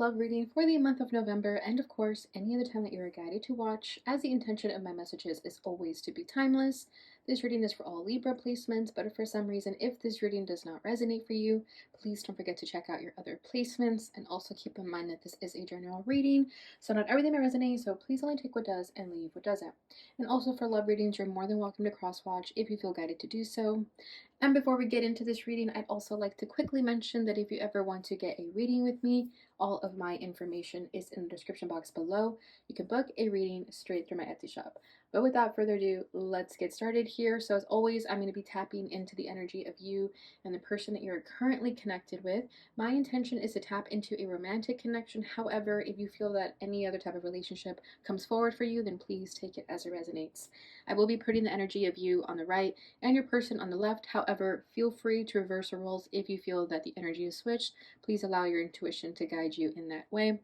love reading for the month of November, and of course, any other time that you are guided to watch, as the intention of my messages is always to be timeless. This reading is for all Libra placements, but if for some reason, if this reading does not resonate for you, please don't forget to check out your other placements, and also keep in mind that this is a general reading, so not everything may resonate, so please only take what does and leave what doesn't. And also for love readings, you're more than welcome to cross-watch if you feel guided to do so. And before we get into this reading, I'd also like to quickly mention that if you ever want to get a reading with me, all of my information is in the description box below. You can book a reading straight through my Etsy shop. But without further ado, let's get started here. So as always, I'm going to be tapping into the energy of you and the person that you're currently connected with. My intention is to tap into a romantic connection. However, if you feel that any other type of relationship comes forward for you, then please take it as it resonates. I will be putting the energy of you on the right and your person on the left. However, feel free to reverse the roles if you feel that the energy is switched. Please allow your intuition to guide you in that way.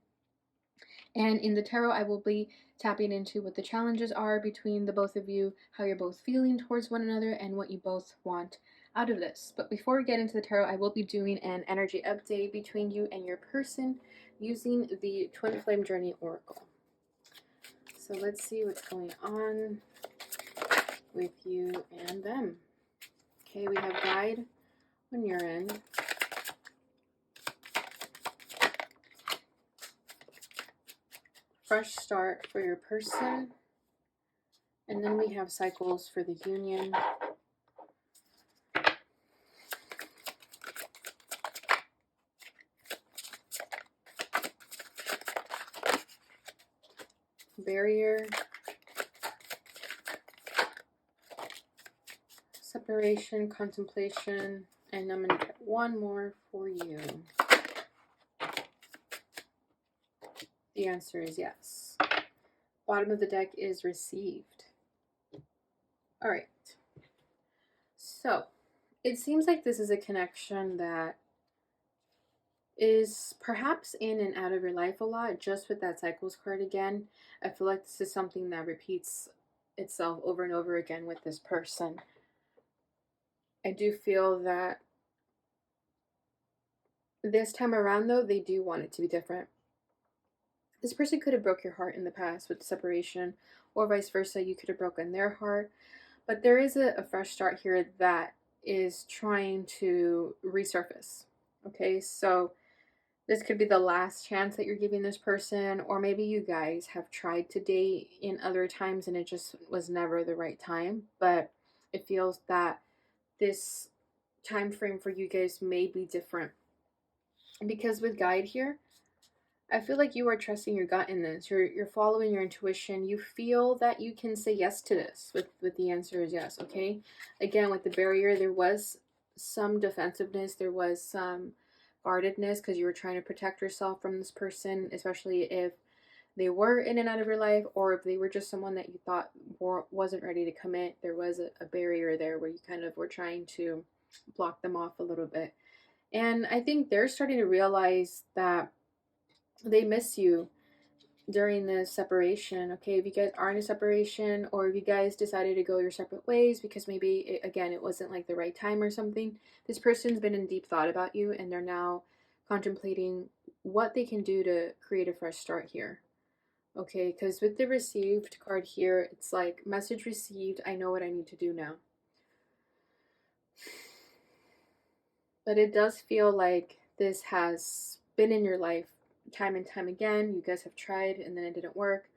And in the tarot, I will be tapping into what the challenges are between the both of you, how you're both feeling towards one another, and what you both want out of this. But before we get into the tarot, I will be doing an energy update between you and your person using the Twin Flame Journey Oracle. So let's see what's going on with you and them. Okay, we have guide on your end. Fresh start for your person. And then we have cycles for the union. Barrier. Separation, contemplation, and I'm going to get one more for you. The answer is yes. Bottom of the deck is received. All right. So it seems like this is a connection that is perhaps in and out of your life a lot, just with that cycles card again. I feel like this is something that repeats itself over and over again with this person. I do feel that this time around, though, they do want it to be different. This person could have broke your heart in the past with separation, or vice versa, you could have broken their heart. But there is a fresh start here that is trying to resurface. Okay, so this could be the last chance that you're giving this person, or maybe you guys have tried to date in other times and it just was never the right time. But it feels that this time frame for you guys may be different. Because with guide here, I feel like you are trusting your gut in this. You're following your intuition. You feel that you can say yes to this with the answer is yes, okay? Again, with the barrier, there was some defensiveness. There was some guardedness because you were trying to protect yourself from this person, especially if they were in and out of your life, or if they were just someone that you thought wasn't ready to commit. There was a barrier there where you kind of were trying to block them off a little bit. And I think they're starting to realize that they miss you during the separation. Okay, if you guys are in a separation, or if you guys decided to go your separate ways because maybe again it wasn't like the right time or something, this person's been in deep thought about you and they're now contemplating what they can do to create a fresh start here. Okay, because with the received card here, it's like message received, I know what I need to do now. But it does feel like this has been in your life time and time again. You guys have tried and then it didn't work.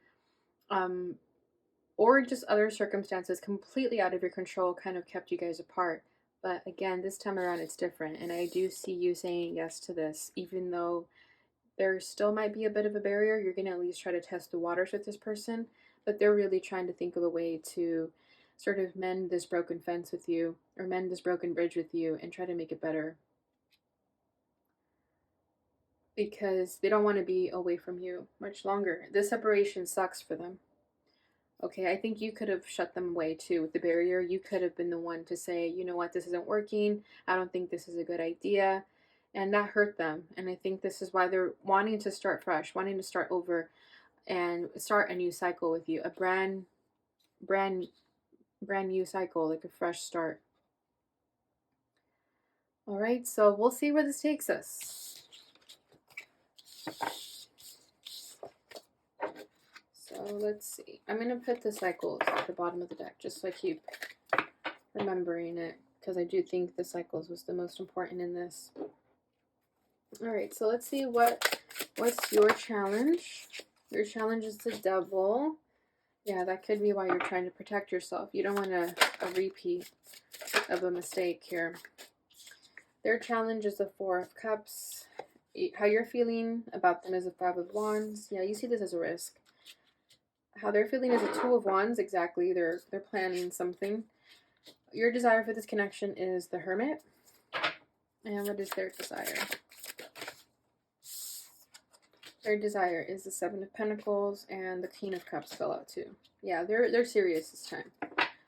Or just other circumstances completely out of your control kind of kept you guys apart. But again, this time around it's different. And I do see you saying yes to this, even though there still might be a bit of a barrier. You're going to at least try to test the waters with this person. But they're really trying to think of a way to sort of mend this broken fence with you, or mend this broken bridge with you, and try to make it better. Because they don't want to be away from you much longer. This separation sucks for them. Okay, I think you could have shut them away too with the barrier. You could have been the one to say, you know what, this isn't working. I don't think this is a good idea. And that hurt them. And I think this is why they're wanting to start fresh, wanting to start over and start a new cycle with you. A brand new cycle, like a fresh start. All right, so we'll see where this takes us. let's see. I'm going to put the cycles at the bottom of the deck just so I keep remembering it, because I do think the cycles was the most important in this. All right, so let's see what's your challenge. Your challenge is the Devil. Yeah, that could be why you're trying to protect yourself. You don't want a repeat of a mistake here. Their challenge is the Four of Cups. How you're feeling about them is a Five of Wands. Yeah, you see this as a risk. How they're feeling is a Two of Wands. Exactly, they're planning something. Your desire for this connection is the Hermit. And what is their desire? Their desire is the Seven of Pentacles, and the Queen of Cups fell out too. Yeah, they're serious this time.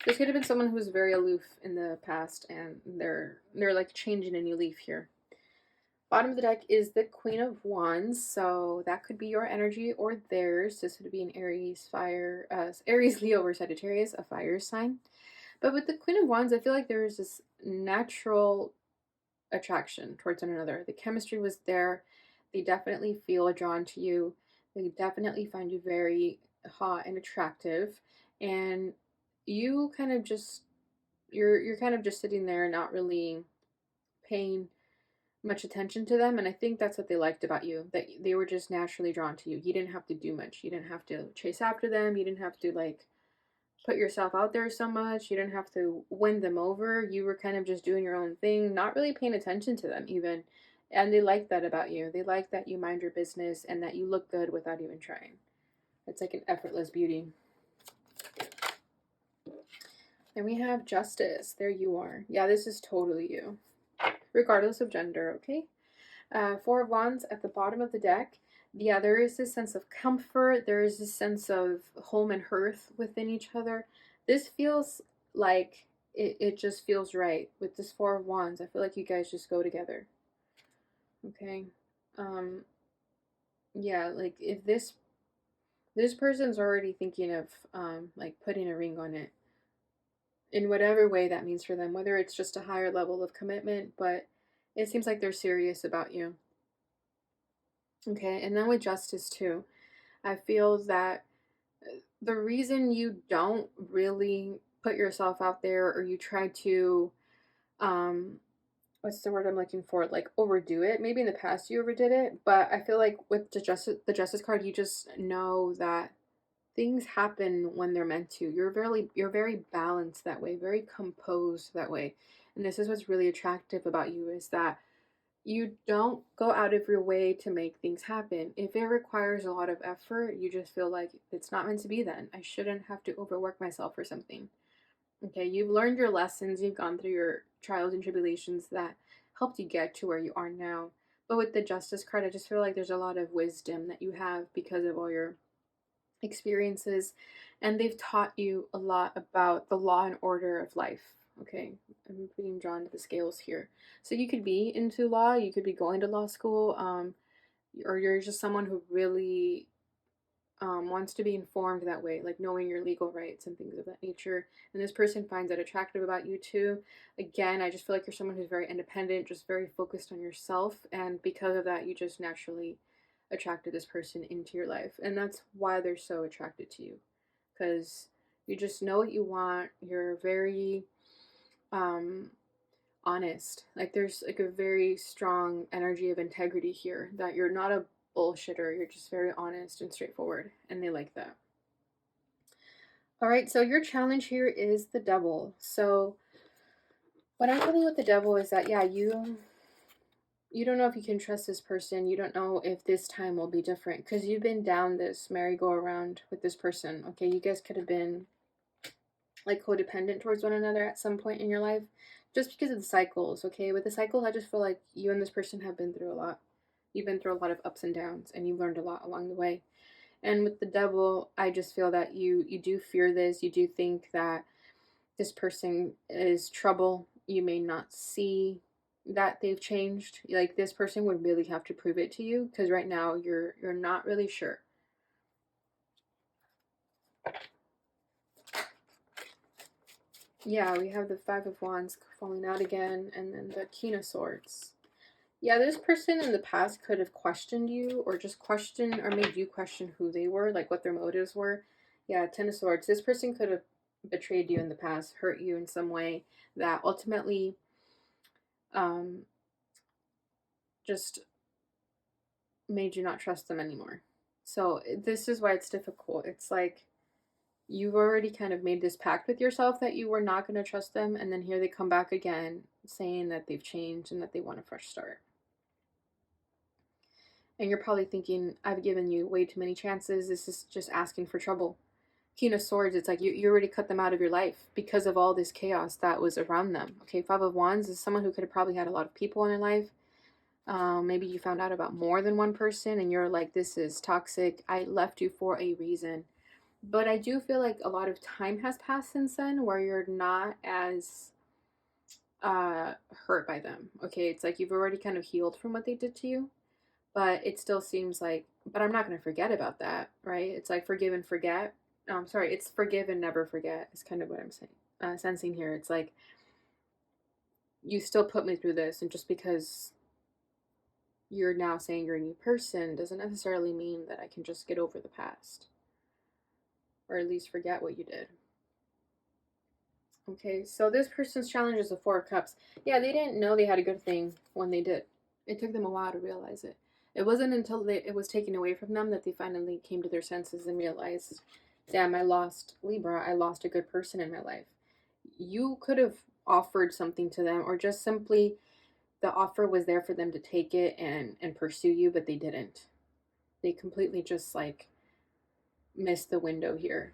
This could have been someone who was very aloof in the past, and they're like changing a new leaf here. Bottom of the deck is the Queen of Wands, so that could be your energy or theirs. This would be an Aries, fire, Aries, Leo, or Sagittarius, a fire sign. But with the Queen of Wands, I feel like there is this natural attraction towards one another. The chemistry was there. They definitely feel drawn to you. They definitely find you very hot and attractive. And you kind of just, you're kind of just sitting there not really paying much attention to them. And I think that's what they liked about you, that they were just naturally drawn to you. You didn't have to do much. You didn't have to chase after them. You didn't have to like put yourself out there so much. You didn't have to win them over. You were kind of just doing your own thing, not really paying attention to them even. And they like that about you. They like that you mind your business and that you look good without even trying. It's like an effortless beauty. Then we have Justice. There you are. Yeah, this is totally you, regardless of gender, okay? Four of Wands at the bottom of the deck. Yeah, there is this sense of comfort. There is this sense of home and hearth within each other. This feels like it just feels right. With this Four of Wands, I feel like you guys just go together. Okay. Yeah, like if this person's already thinking of like putting a ring on it in whatever way that means for them, whether it's just a higher level of commitment, but it seems like they're serious about you. Okay, and then with Justice too, I feel that the reason you don't really put yourself out there, or you try to what's the word I'm looking for, like overdo it. Maybe in the past you overdid it, but I feel like with the justice card, you just know that things happen when they're meant to. You're very balanced that way, very composed that way. And this is what's really attractive about you, is that you don't go out of your way to make things happen. If it requires a lot of effort, you just feel like it's not meant to be then. I shouldn't have to overwork myself for something. Okay, you've learned your lessons, you've gone through your trials and tribulations that helped you get to where you are now. But with the Justice card, I just feel like there's a lot of wisdom that you have because of all your experiences, and they've taught you a lot about the law and order of life. Okay, I'm being drawn to the scales here. So you could be into law, you could be going to law school, or you're just someone who really wants to be informed that way, like knowing your legal rights and things of that nature. And this person finds that attractive about you too. Again, I just feel like you're someone who's very independent, just very focused on yourself. And because of that, you just naturally attracted this person into your life. And that's why they're so attracted to you, because you just know what you want. You're very honest. Like there's like a very strong energy of integrity here, that you're not a bullshitter. You're just very honest and straightforward, and they like that. All right, so your challenge here is the Devil. So what I'm feeling with the Devil is that, yeah, you don't know if you can trust this person. You don't know if this time will be different, because you've been down this merry-go-round with this person. Okay, you guys could have been like codependent towards one another at some point in your life, just because of the cycles. Okay, with the cycles, I just feel like you and this person have been through a lot. You've been through a lot of ups and downs, and you've learned a lot along the way. And with the Devil, I just feel that you do fear this. You do think that this person is trouble. You may not see that they've changed. Like this person would really have to prove it to you, because right now you're not really sure. Yeah, we have the Five of Wands falling out again, and then the King of Swords. Yeah, this person in the past could have questioned you or just questioned or made you question who they were, like what their motives were. Yeah, Ten of Swords. This person could have betrayed you in the past, hurt you in some way that ultimately um, just made you not trust them anymore. So this is why it's difficult. It's like you've already kind of made this pact with yourself that you were not going to trust them, and then here they come back again saying that they've changed and that they want a fresh start. And you're probably thinking, I've given you way too many chances. This is just asking for trouble. King of Swords, it's like you already cut them out of your life because of all this chaos that was around them. Okay, Five of Wands is someone who could have probably had a lot of people in their life. Maybe you found out about more than one person and you're like, this is toxic. I left you for a reason. But I do feel like a lot of time has passed since then where you're not as hurt by them. Okay, it's like you've already kind of healed from what they did to you, but it still seems like, but I'm not going to forget about that, right? It's like forgive and forget. Sorry, it's forgive and never forget is kind of what I'm saying, sensing here. It's like you still put me through this, and just because you're now saying you're a new person doesn't necessarily mean that I can just get over the past or at least forget what you did. Okay, so this person's challenge is the Four of Cups. Yeah, they didn't know they had a good thing when they did. It took them a while to realize it. It wasn't until it was taken away from them that they finally came to their senses and realized, damn, I lost Libra. I lost a good person in my life. You could have offered something to them, or just simply the offer was there for them to take it and pursue you, but they didn't. They completely just like missed the window here.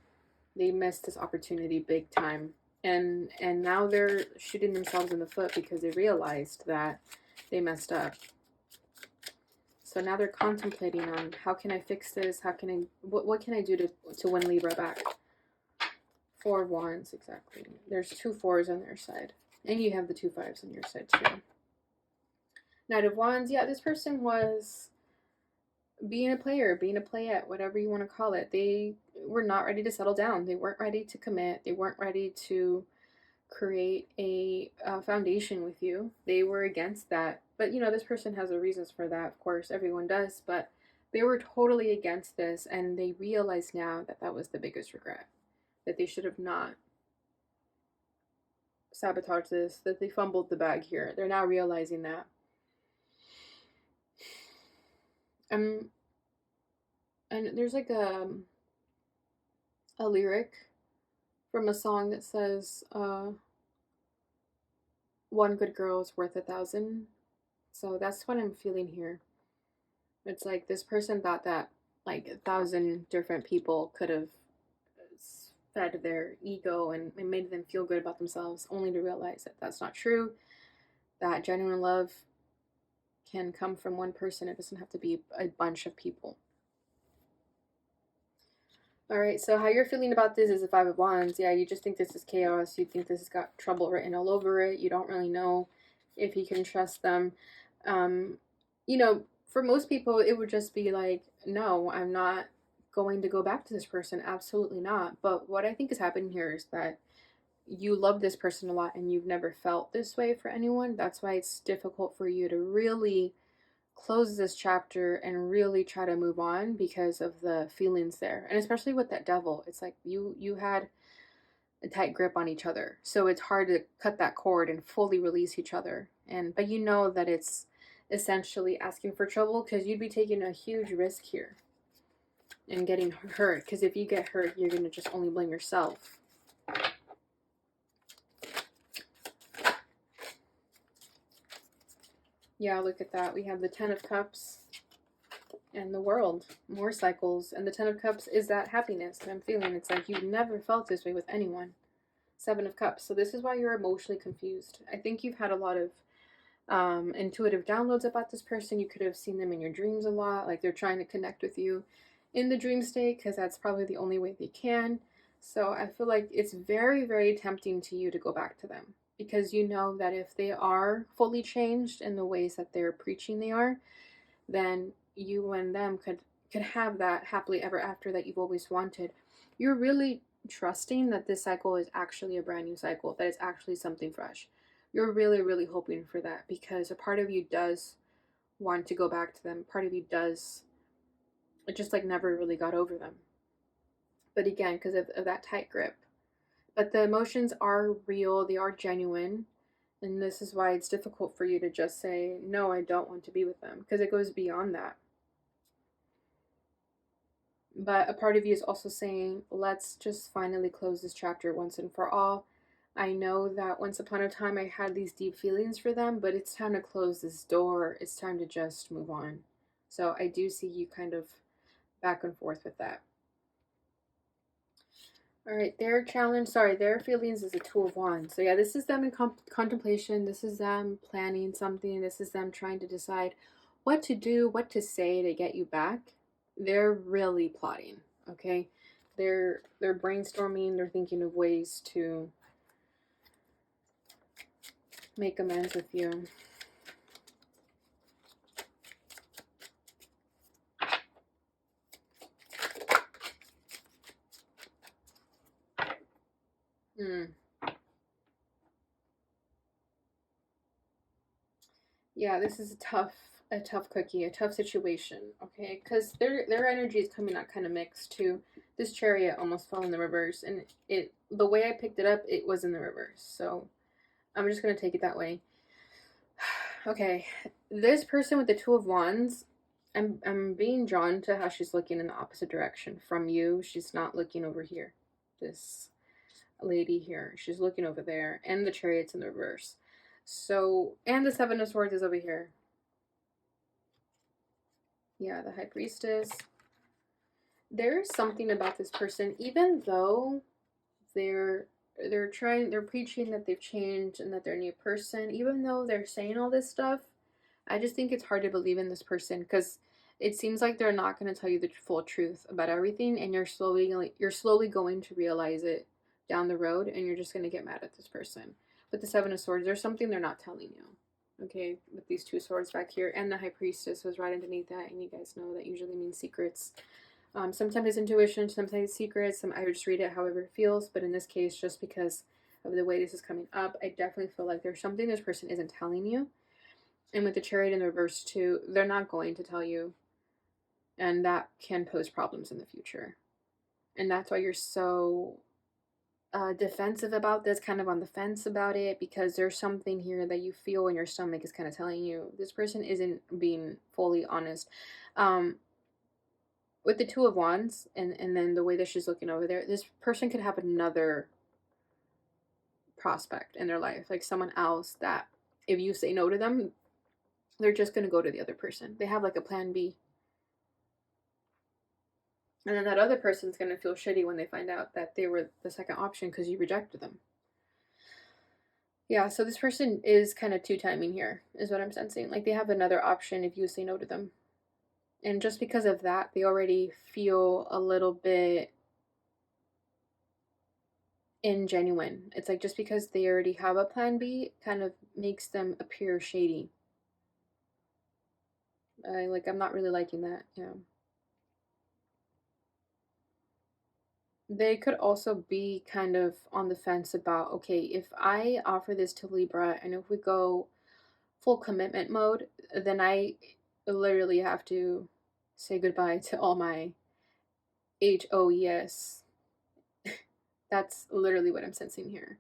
They missed this opportunity big time. And now they're shooting themselves in the foot because they realized that they messed up. So now they're contemplating on how can I fix this? How can I what can I do to win Libra back? Four of Wands, exactly. There's two fours on their side. And you have the two fives on your side too. Knight of Wands, yeah, this person was being a player, being a playette, whatever you want to call it. They were not ready to settle down. They weren't ready to commit. They weren't ready to create a foundation with you. They were against that. But, you know, this person has the reasons for that. Of course, everyone does. But they were totally against this. And they realize now that that was the biggest regret. That they should have not sabotaged this. That they fumbled the bag here. They're now realizing that. And there's like a lyric from a song that says, one good girl is worth 1,000. So that's what I'm feeling here. It's like this person thought that like 1,000 different people could have fed their ego and made them feel good about themselves, only to realize that that's not true. That genuine love can come from one person. It doesn't have to be a bunch of people. All right, so how you're feeling about this is the Five of Wands. Yeah, you just think this is chaos. You think this has got trouble written all over it. You don't really know if you can trust them. You know, for most people, it would just be like, no, I'm not going to go back to this person. Absolutely not. But what I think is happening here is that you love this person a lot and you've never felt this way for anyone. That's why it's difficult for you to really close this chapter and really try to move on because of the feelings there. And especially with that devil, it's like you had a tight grip on each other, so it's hard to cut that cord and fully release each other. And but you know that it's essentially asking for trouble because you'd be taking a huge risk here and getting hurt, because if you get hurt you're going to just only blame yourself. Yeah, look at that. We have the Ten of Cups and the World, more cycles. And the Ten of Cups is that happiness that I'm feeling. It's like you've never felt this way with anyone. Seven of Cups. So this is why you're emotionally confused. I think you've had a lot of intuitive downloads about this person. You could have seen them in your dreams a lot. Like they're trying to connect with you in the dream state because that's probably the only way they can. So I feel like it's very, very tempting to you to go back to them, because you know that if they are fully changed in the ways that they're preaching they are, then you and them could have that happily ever after that you've always wanted. You're really trusting that this cycle is actually a brand new cycle, that it's actually something fresh. You're really, really hoping for that, because a part of you does want to go back to them. Part of you does. It just like never really got over them. But again, because of that tight grip. But the emotions are real, they are genuine. And this is why it's difficult for you to just say, no, I don't want to be with them, because it goes beyond that. But a part of you is also saying, let's just finally close this chapter once and for all. I know that once upon a time I had these deep feelings for them, but it's time to close this door. It's time to just move on. So I do see you kind of back and forth with that. All right, their challenge, their feelings is a Two of Wands. So yeah, this is them in contemplation. This is them planning something. This is them trying to decide what to do, what to say to get you back. They're really plotting, okay? They're brainstorming. They're thinking of ways to make amends with you. Yeah, this is a tough cookie, a tough situation, okay? Because their energy is coming out kind of mixed too. This Chariot almost fell in the reverse, and the way I picked it up, it was in the reverse. So I'm just gonna take it that way. Okay, this person with the Two of Wands, I'm being drawn to how she's looking in the opposite direction from you. She's not looking over here. This lady here, she's looking over there, and the Chariot's in the reverse. So, and the Seven of Swords is over here. Yeah, the High Priestess. There's something about this person, even though they're they're preaching that they've changed and that they're a new person, even though they're saying all this stuff, I just think it's hard to believe in this person, because it seems like they're not going to tell you the full truth about everything, and you're slowly going to realize it down the road, and you're just going to get mad at this person. But the Seven of Swords, there's something they're not telling you. Okay, with these two swords back here, and the High Priestess was right underneath that, and you guys know that usually means secrets. Sometimes it's intuition, sometimes it's secrets. I just read it however it feels, but in this case, just because of the way this is coming up, I definitely feel like there's something this person isn't telling you. And with the Chariot in the reverse too, they're not going to tell you, and that can pose problems in the future. And that's why you're so defensive about this, kind of on the fence about it, because there's something here that you feel in your stomach is kind of telling you this person isn't being fully honest. With the Two of Wands, and then the way that she's looking over there, this person could have another prospect in their life, like someone else that if you say no to them, they're just going to go to the other person. They have like a plan B. And then that other person's going to feel shitty when they find out that they were the second option because you rejected them. Yeah, so this person is kind of two-timing here, is what I'm sensing. Like they have another option if you say no to them. And just because of that, they already feel a little bit ingenuine. It's like just because they already have a plan B kind of makes them appear shady. I'm not really liking that. Yeah. They could also be kind of on the fence about, okay, if I offer this to Libra and if we go full commitment mode, then I literally have to say goodbye to all my HOES. That's literally what I'm sensing here.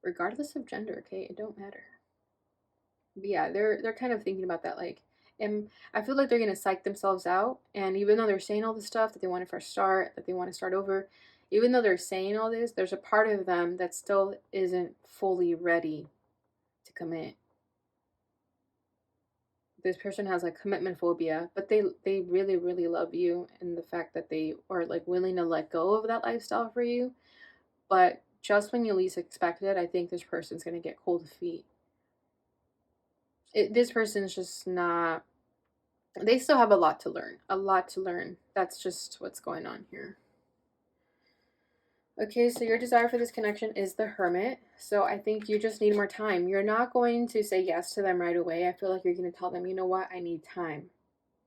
Regardless of gender, okay? It don't matter. But yeah, they're kind of thinking about that, like, and I feel like they're gonna psych themselves out, and even though they're saying all this stuff that they want to fresh start, that they want to start over, even though they're saying all this, there's a part of them that still isn't fully ready to commit. This person has like commitment phobia, but they really really love you, and the fact that they are like willing to let go of that lifestyle for you, but just when you least expect it, I think this person's gonna get cold feet. This person's just not. They still have a lot to learn. A lot to learn. That's just what's going on here. Okay, so your desire for this connection is the Hermit. So I think you just need more time. You're not going to say yes to them right away. I feel like you're going to tell them, you know what, I need time.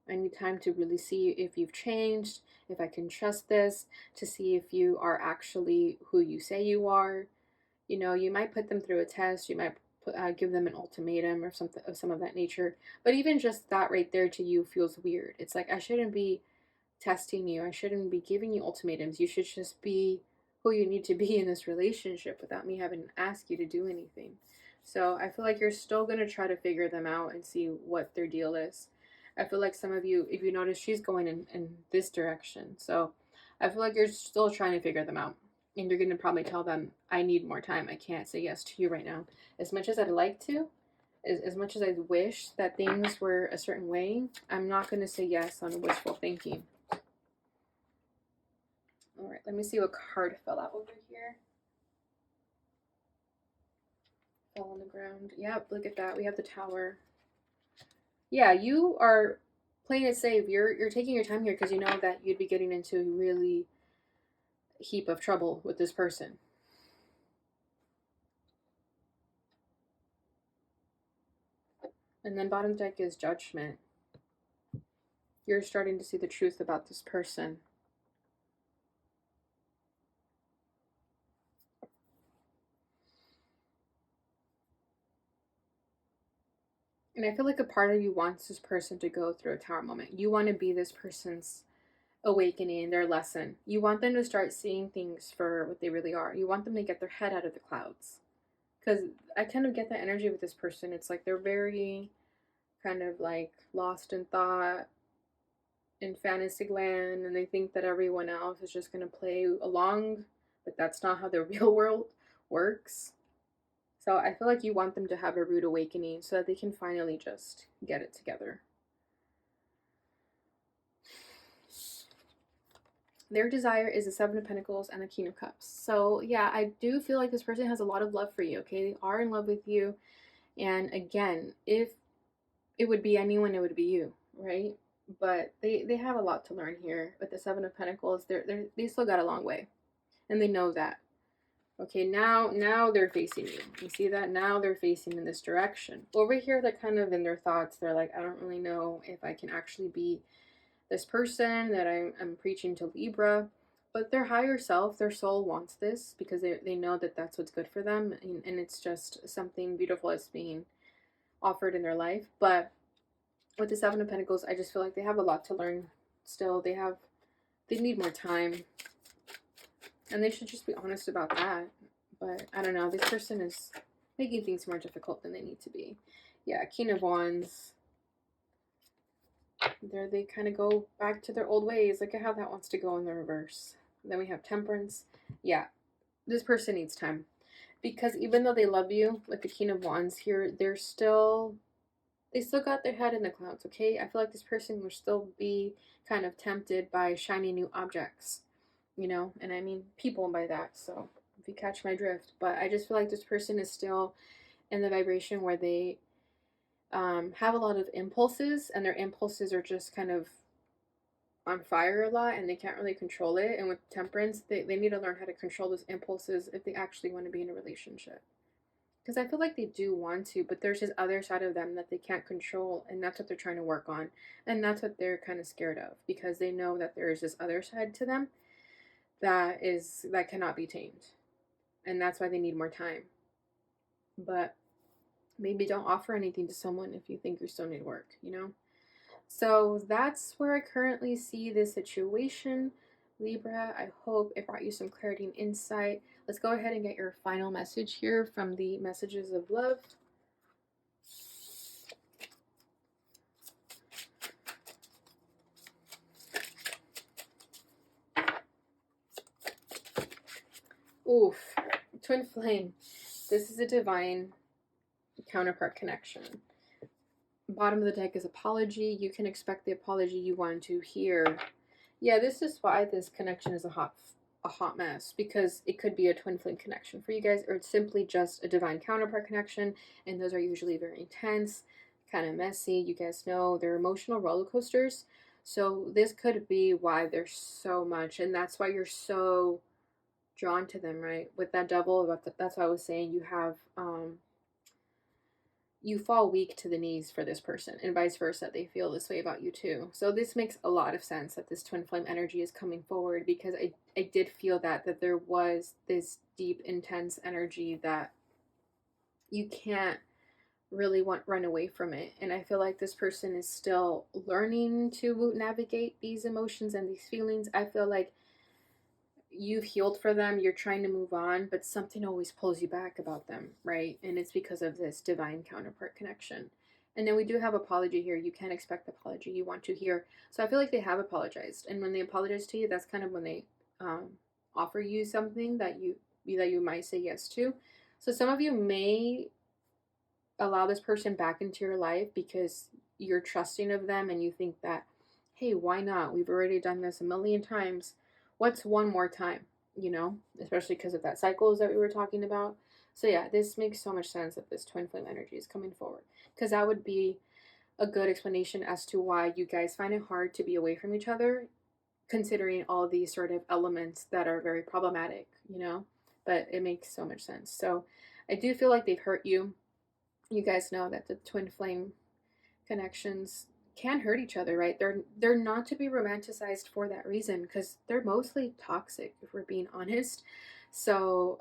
I need time to really see if you've changed, if I can trust this, to see if you are actually who you say you are. You know, you might put them through a test. You might give them an ultimatum or something of some of that nature. But even just that right there to you feels weird. It's like, I shouldn't be testing you. I shouldn't be giving you ultimatums. You should just be who you need to be in this relationship without me having to ask you to do anything. So I feel like you're still going to try to figure them out and see what their deal is. I feel like some of you, if you notice, she's going in this direction. So I feel like you're still trying to figure them out. And you're going to probably tell them, I need more time. I can't say yes to you right now. As much as I'd like to, as much as I wish that things were a certain way, I'm not going to say yes on wishful thinking. All right, let me see what card fell out over here. Fell on the ground. Yep, look at that. We have the Tower. Yeah, you are playing it safe. You're taking your time here because you know that you'd be getting into a really heap of trouble with this person. And then bottom deck is Judgment. You're starting to see the truth about this person. And I feel like a part of you wants this person to go through a Tower moment. You want to be this person's awakening, their lesson. You want them to start seeing things for what they really are. You want them to get their head out of the clouds. Because I kind of get that energy with this person. It's like they're very kind of like lost in thought, in fantasy land, and they think that everyone else is just going to play along, but that's not how the real world works. So I feel like you want them to have a rude awakening so that they can finally just get it together. Their desire is the Seven of Pentacles and the King of Cups. So yeah, I do feel like this person has a lot of love for you, okay? They are in love with you. And again, if it would be anyone, it would be you, right? But they have a lot to learn here with the Seven of Pentacles. They still got a long way, and they know that. Okay, now they're facing you. You see that? Now they're facing in this direction. Over here, they're kind of in their thoughts. They're like, I don't really know if I can actually be this person that I'm preaching to Libra. But their higher self, their soul wants this because they know that that's what's good for them. And it's just something beautiful that's being offered in their life. But with the Seven of Pentacles, I just feel like they have a lot to learn still. They need more time. And they should just be honest about that. But I don't know. This person is making things more difficult than they need to be. Yeah, King of Wands. There they kind of go back to their old ways. Look at how that wants to go in the reverse. Then we have Temperance. Yeah, this person needs time. Because even though they love you with the King of Wands here, they still got their head in the clouds, okay? I feel like this person will still be kind of tempted by shiny new objects, you know? And I mean people by that, so if you catch my drift. But I just feel like this person is still in the vibration where they have a lot of impulses, and their impulses are just kind of on fire a lot, and they can't really control it. And with Temperance, they need to learn how to control those impulses if they actually want to be in a relationship. Because I feel like they do want to, but there's this other side of them that they can't control, and that's what they're trying to work on. And that's what they're kind of scared of, because they know that there is this other side to them that cannot be tamed. And that's why they need more time. But maybe don't offer anything to someone if you think you still need work, you know? So that's where I currently see this situation, Libra. I hope it brought you some clarity and insight. Let's go ahead and get your final message here from the Messages of Love. Oof, Twin Flame. This is a divine counterpart connection. Bottom of the deck is Apology. You can expect the apology you want to hear. Yeah, this is why this connection is a hot mess, because it could be a twin flame connection for you guys, or it's simply just a divine counterpart connection, and those are usually very intense, kind of messy. You guys know they're emotional roller coasters. So this could be why there's so much, and that's why you're so drawn to them, right? With that double, that's why I was saying you fall weak to the knees for this person, and vice versa. They feel this way about you too. So this makes a lot of sense that this twin flame energy is coming forward, because I did feel that there was this deep, intense energy that you can't really run away from it. And I feel like this person is still learning to navigate these emotions and these feelings. I feel like you've healed for them, you're trying to move on, but something always pulls you back about them, right? And it's because of this divine counterpart connection. And then we do have apology here. You can't expect the apology you want to hear. So I feel like they have apologized. And when they apologize to you, that's kind of when they offer you something that you might say yes to. So some of you may allow this person back into your life because you're trusting of them and you think that, hey, why not? We've already done this a million times. What's one more time? Especially because of that cycles that we were talking about. So yeah, this makes so much sense that this twin flame energy is coming forward, because that would be a good explanation as to why you guys find it hard to be away from each other, considering all these sort of elements that are very problematic, but it makes so much sense. So I do feel like they've hurt you. You guys know that the twin flame connections can hurt each other, right? They're not to be romanticized for that reason, because they're mostly toxic, if we're being honest. So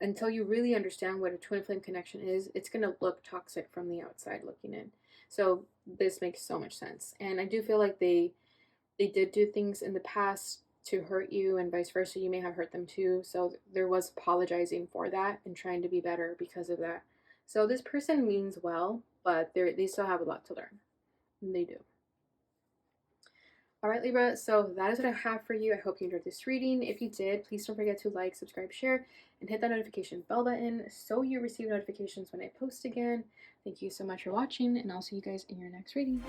until you really understand what a twin flame connection is, it's going to look toxic from the outside looking in. So this makes so much sense. And I do feel like they did do things in the past to hurt you, and vice versa. You may have hurt them too. So there was apologizing for that and trying to be better because of that. So this person means well, but they still have a lot to learn. And they do. All right, Libra, so that is what I have for you. I hope you enjoyed this reading. If you did, please don't forget to like, subscribe, share, and hit that notification bell button so you receive notifications when I post again. Thank you so much for watching, and I'll see you guys in your next reading.